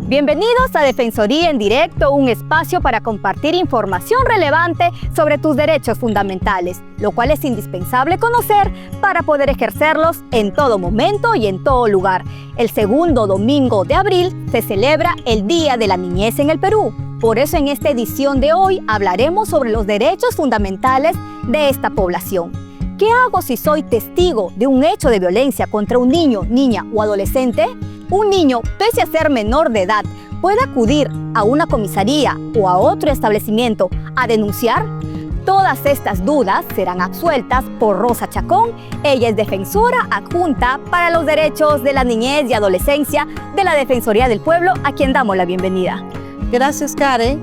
Bienvenidos a Defensoría en Directo, un espacio para compartir información relevante sobre tus derechos fundamentales, lo cual es indispensable conocer para poder ejercerlos en todo momento y en todo lugar. El segundo domingo de abril se celebra el Día de la Niñez en el Perú. Por eso en esta edición de hoy hablaremos sobre los derechos fundamentales de esta población. ¿Qué hago si soy testigo de un hecho de violencia contra un niño, niña o adolescente? Un niño, pese a ser menor de edad, ¿puede acudir a una comisaría o a otro establecimiento a denunciar? Todas estas dudas serán absueltas por Rosa Chacón. Ella es defensora adjunta para los derechos de la niñez y adolescencia de la Defensoría del Pueblo, a quien damos la bienvenida. Gracias, Karen.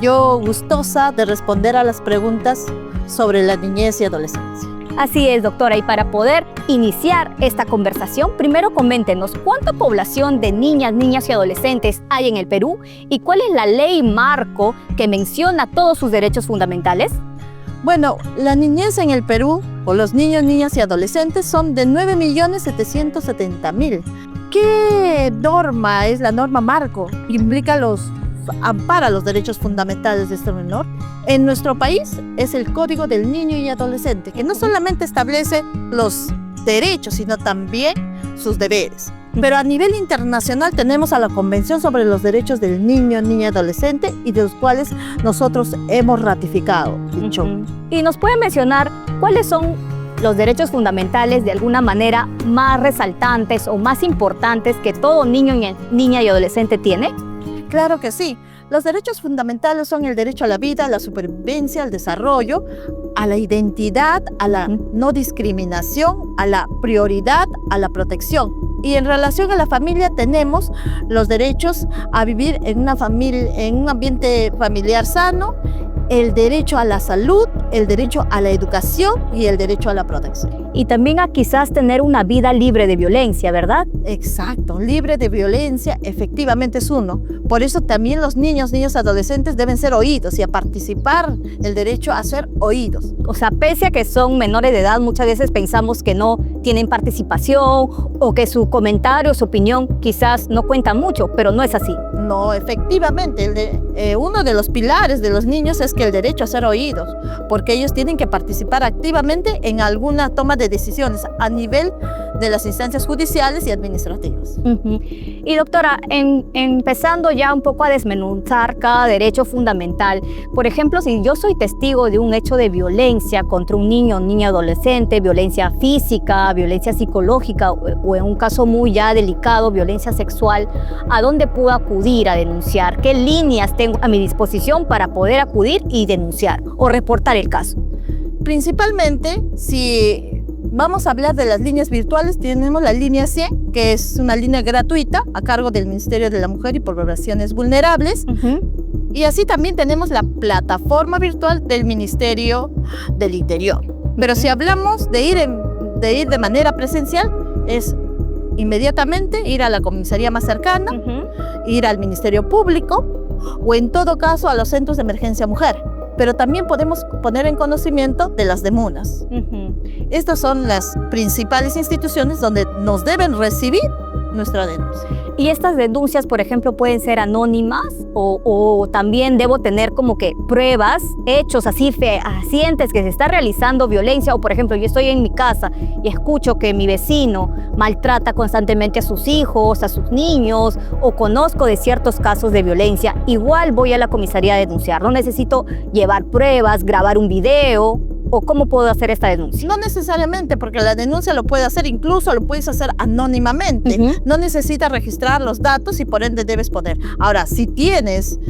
Yo gustosa de responder a las preguntas sobre la niñez y adolescencia. Así es, doctora, y para poder iniciar esta conversación, primero coméntenos cuánta población de niñas y adolescentes hay en el Perú y cuál es la ley marco que menciona todos sus derechos fundamentales. Bueno, la niñez en el Perú, o los niños, niñas y adolescentes, son de 9.770.000. ¿Qué norma es la norma marco? Ampara los derechos fundamentales de este menor. En nuestro país es el Código del Niño y Adolescente, que no solamente establece los derechos, sino también sus deberes. Pero a nivel internacional tenemos a la Convención sobre los Derechos del Niño, Niña y Adolescente, y de los cuales nosotros hemos ratificado dicho. ¿Y nos puede mencionar cuáles son los derechos fundamentales de alguna manera más resaltantes o más importantes que todo niño, niña y adolescente tiene? Claro que sí. Los derechos fundamentales son el derecho a la vida, a la supervivencia, al desarrollo, a la identidad, a la no discriminación, a la prioridad, a la protección. Y en relación a la familia tenemos los derechos a vivir en una familia, en un ambiente familiar sano, el derecho a la salud, el derecho a la educación y el derecho a la protección. Y también a quizás tener una vida libre de violencia, ¿verdad? Exacto, libre de violencia efectivamente es uno. Por eso también los niños, adolescentes deben ser oídos y a participar, el derecho a ser oídos. O sea, pese a que son menores de edad, muchas veces pensamos que no tienen participación o que su comentario, su opinión quizás no cuenta mucho, pero no es así. No, efectivamente, uno de los pilares de los niños es que el derecho a ser oídos, porque ellos tienen que participar activamente en alguna toma de decisiones a nivel de las instancias judiciales y administrativas. Y doctora, empezando ya un poco a desmenuzar cada derecho fundamental, por ejemplo, si yo soy testigo de un hecho de violencia contra un niño o niña adolescente, violencia física, violencia psicológica o en un caso muy ya delicado, violencia sexual, ¿a dónde puedo acudir a denunciar? ¿Qué líneas tengo a mi disposición para poder acudir y denunciar o reportar el caso? Principalmente, si vamos a hablar de las líneas virtuales, tenemos la línea 100, que es una línea gratuita a cargo del Ministerio de la Mujer y Poblaciones Vulnerables. Y así también tenemos la plataforma virtual del Ministerio del Interior. Pero si hablamos de ir de manera presencial, es inmediatamente ir a la comisaría más cercana, ir al Ministerio Público o en todo caso a los centros de emergencia mujer. Pero también podemos poner en conocimiento de las DEMUNAS. Estas son las principales instituciones donde nos deben recibir nuestra denuncia. ¿Y estas denuncias, por ejemplo, pueden ser anónimas o también debo tener como que pruebas, hechos así fehacientes que se está realizando violencia? O, por ejemplo, yo estoy en mi casa y escucho que mi vecino maltrata constantemente a sus hijos, a sus niños, o conozco de ciertos casos de violencia, igual voy a la comisaría a denunciar. No necesito llevar pruebas, grabar un video. ¿O cómo puedo hacer esta denuncia? No necesariamente, porque la denuncia lo puede hacer, incluso lo puedes hacer anónimamente. No necesitas registrar los datos y por ende debes poner. Ahora, si tienes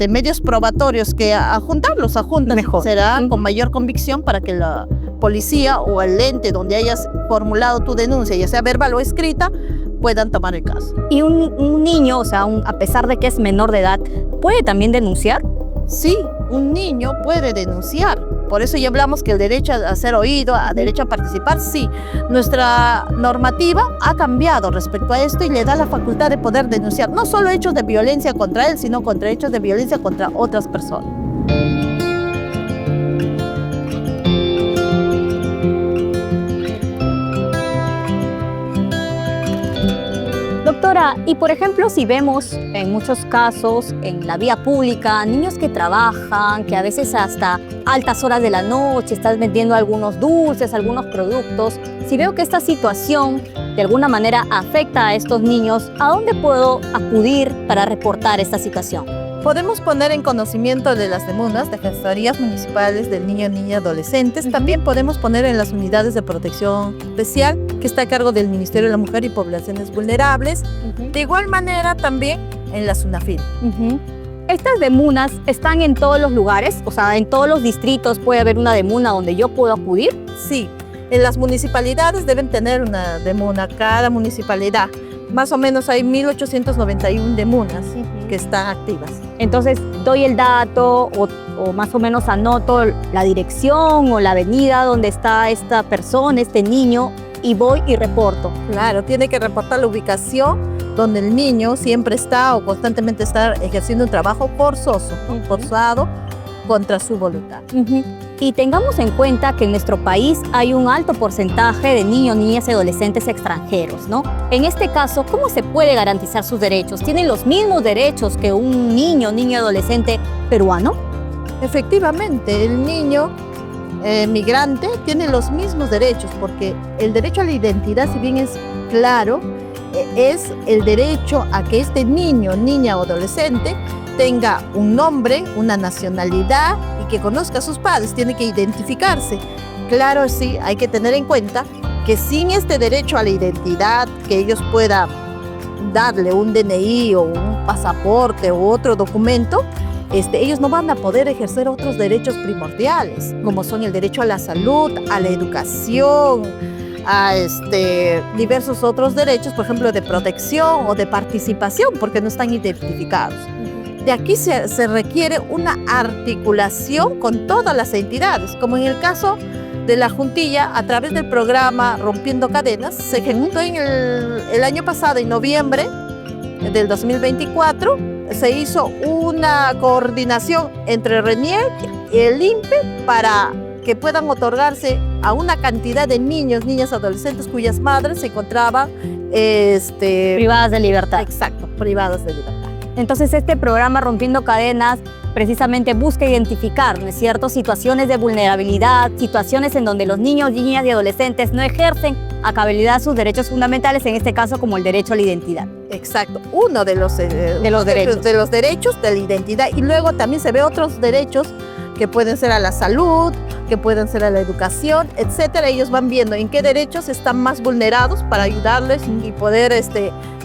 medios probatorios que ajuntarlos, mejor. Será con mayor convicción para que la policía o el ente donde hayas formulado tu denuncia, ya sea verbal o escrita, puedan tomar el caso. ¿Y un niño, o sea, a pesar de que es menor de edad, puede también denunciar? Sí, un niño puede denunciar. Por eso ya hablamos que el derecho a ser oído, a derecho a participar, sí. Nuestra normativa ha cambiado respecto a esto y le da la facultad de poder denunciar no solo hechos de violencia contra él, sino contra hechos de violencia contra otras personas. Doctora, y por ejemplo, si vemos en muchos casos en la vía pública niños que trabajan, que a veces hasta altas horas de la noche están vendiendo algunos dulces, algunos productos, si veo que esta situación de alguna manera afecta a estos niños, ¿a dónde puedo acudir para reportar esta situación? Podemos poner en conocimiento de las demunas, defensorías municipales del niño, niña, adolescentes. También podemos poner en las unidades de protección especial, que está a cargo del Ministerio de la Mujer y Poblaciones Vulnerables. De igual manera, también en la SUNAFIL. ¿Estas demunas están en todos los lugares? O sea, ¿en todos los distritos puede haber una demuna donde yo puedo acudir? Sí, en las municipalidades deben tener una demuna, cada municipalidad. Más o menos hay 1.891 demunas que están activas. Entonces, doy el dato o más o menos anoto la dirección o la avenida donde está esta persona, este niño, y voy y reporto. Claro, tiene que reportar la ubicación donde el niño siempre está o constantemente está ejerciendo un trabajo forzoso, forzado contra su voluntad. Y tengamos en cuenta que en nuestro país hay un alto porcentaje de niños, niñas y adolescentes extranjeros, ¿no? En este caso, ¿cómo se puede garantizar sus derechos? ¿Tienen los mismos derechos que un niño, niña, adolescente peruano? Efectivamente, el niño migrante tiene los mismos derechos, porque el derecho a la identidad, si bien es claro, es el derecho a que este niño, niña o adolescente tenga un nombre, una nacionalidad y que conozca a sus padres, tiene que identificarse. Claro, sí, hay que tener en cuenta que sin este derecho a la identidad, que ellos puedan darle un DNI o un pasaporte u otro documento, ellos no van a poder ejercer otros derechos primordiales, como son el derecho a la salud, a la educación, a diversos otros derechos, por ejemplo, de protección o de participación, porque no están identificados. De aquí se requiere una articulación con todas las entidades, como en el caso de la Juntilla, a través del programa Rompiendo Cadenas, se ejecutó en el año pasado, en noviembre del 2024, se hizo una coordinación entre RENIEC y el INPE para que puedan otorgarse a una cantidad de niños, niñas, adolescentes cuyas madres se encontraban privadas de libertad. Exacto, privadas de libertad. Entonces este programa Rompiendo Cadenas precisamente busca identificar, ¿no es cierto?, situaciones de vulnerabilidad, situaciones en donde los niños, niñas y adolescentes no ejercen a cabalidad sus derechos fundamentales, en este caso como el derecho a la identidad. Exacto, uno de los derechos de la identidad, y luego también se ve otros derechos que pueden ser a la salud, que pueden ser a la educación, etcétera. Ellos van viendo en qué derechos están más vulnerados para ayudarles y poder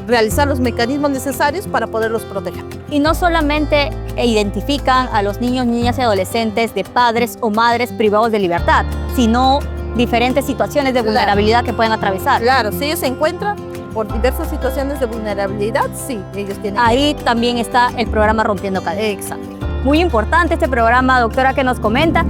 realizar los mecanismos necesarios para poderlos proteger. Y no solamente identifican a los niños, niñas y adolescentes de padres o madres privados de libertad, sino diferentes situaciones de vulnerabilidad que pueden atravesar. Claro, si ellos se encuentran por diversas situaciones de vulnerabilidad, sí, ellos tienen. Ahí también está el programa Rompiendo Cadenas. Exacto. Muy importante este programa, doctora, que nos comenta.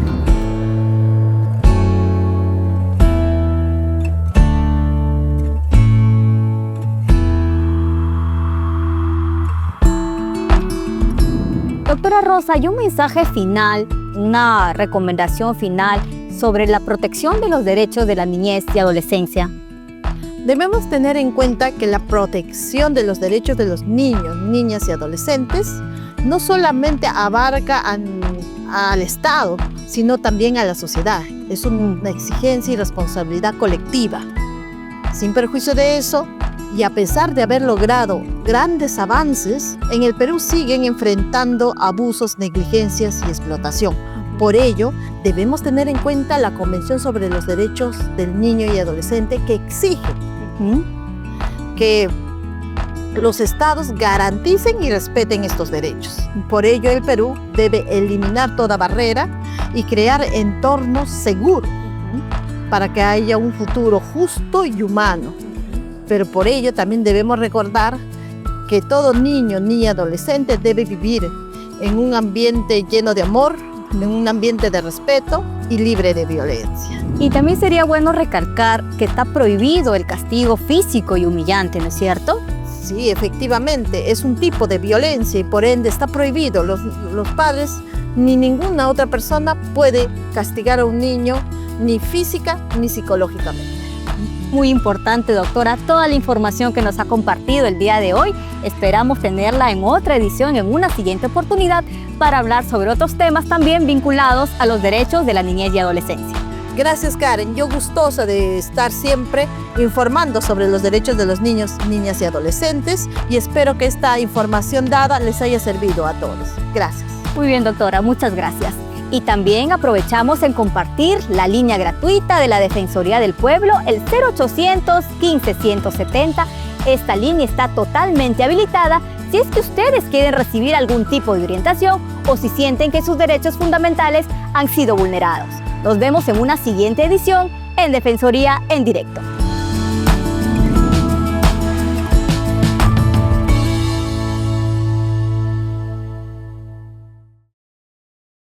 Doctora Rosa, hay un mensaje final, una recomendación final sobre la protección de los derechos de la niñez y adolescencia. Debemos tener en cuenta que la protección de los derechos de los niños, niñas y adolescentes no solamente abarca al Estado, sino también a la sociedad. Es una exigencia y responsabilidad colectiva. Sin perjuicio de eso, y a pesar de haber logrado grandes avances, en el Perú siguen enfrentando abusos, negligencias y explotación. Por ello, debemos tener en cuenta la Convención sobre los Derechos del Niño y Adolescente, que exige que los estados garanticen y respeten estos derechos. Por ello, el Perú debe eliminar toda barrera y crear entornos seguros para que haya un futuro justo y humano. Pero por ello también debemos recordar que todo niño, niña, adolescente debe vivir en un ambiente lleno de amor, en un ambiente de respeto y libre de violencia. Y también sería bueno recalcar que está prohibido el castigo físico y humillante, ¿no es cierto? Sí, efectivamente, es un tipo de violencia y por ende está prohibido. Los padres ni ninguna otra persona puede castigar a un niño ni física ni psicológicamente. Muy importante, doctora, toda la información que nos ha compartido el día de hoy. Esperamos tenerla en otra edición, en una siguiente oportunidad, para hablar sobre otros temas también vinculados a los derechos de la niñez y adolescencia. Gracias, Karen. Yo gustosa de estar siempre informando sobre los derechos de los niños, niñas y adolescentes, y espero que esta información dada les haya servido a todos. Gracias. Muy bien, doctora, muchas gracias. Y también aprovechamos en compartir la línea gratuita de la Defensoría del Pueblo, el 0800 15 170. Esta línea está totalmente habilitada si es que ustedes quieren recibir algún tipo de orientación o si sienten que sus derechos fundamentales han sido vulnerados. Nos vemos en una siguiente edición en Defensoría en Directo.